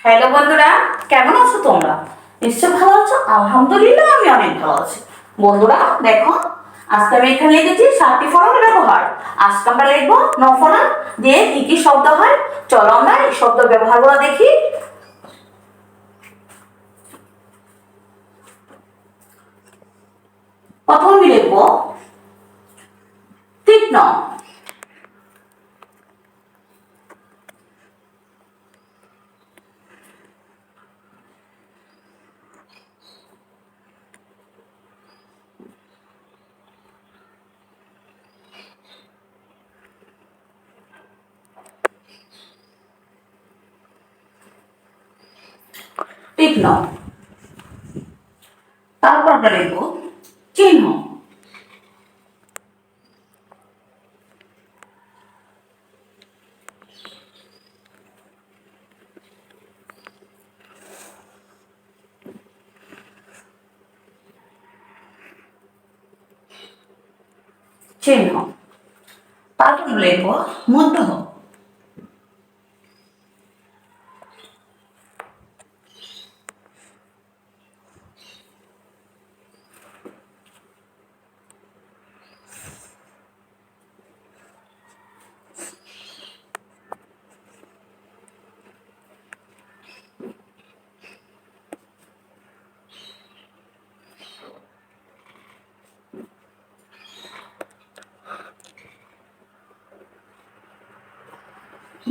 Hello বন্ধুরা, কেমন আছো তোমরা? নিশ্চয় ভালো আছো। আলহামদুলিল্লাহ আমি অনেক ভালো আছি। বন্ধুরা দেখো, আজকে আমি এখানে লিখেছি 7টি ফরমের ব্যবহার। আজকে আমরা লিখবো নফরম দিয়ে কি কি শব্দ হয়। চলো আমরা এই শব্দ ব্যবহারগুলো দেখি। প্রথমে লিখবো তীক্ষ্ণ। তীক্ষ্ণ। তারপর আমরা লিখবো চিহ্ন। চিহ্ন। তারপর লিখবো মধ্য।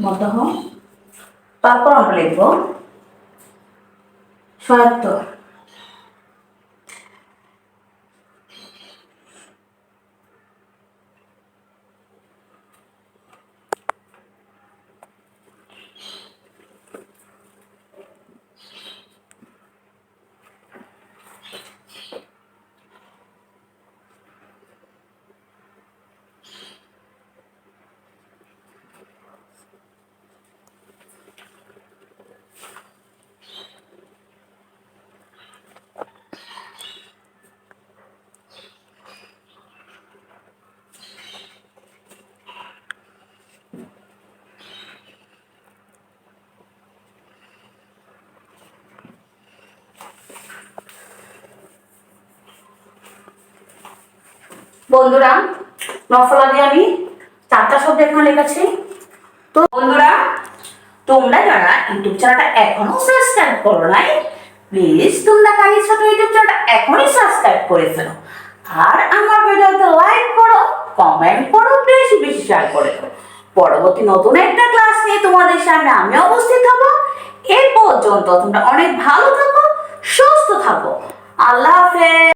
মধ্য। তারপর আমরা লিখবো সহায়ত্ব। বন্ধুরা, নফলা দিয়ে আমি 4টা শব্দ এখানে লিখেছি। তো বন্ধুরা, তোমরা যারা ইউটিউব চ্যানেলটা এখনো সাবস্ক্রাইব করো নাই, প্লিজ তোমরা কাহিনী ছোট ইউটিউব চ্যানেলটা এখনই সাবস্ক্রাইব করে ফেলো। আর আমার ভিডিওতে লাইক করো, কমেন্ট করো, বেশি বেশি শেয়ার করে দাও। পরবর্তী নতুন একটা ক্লাস নিয়ে তোমাদের সামনে আমি উপস্থিত হব। এই পর্যন্ত তোমরা অনেক ভালো থাকো, সুস্থ থাকো। আল্লাহ হাফেজ।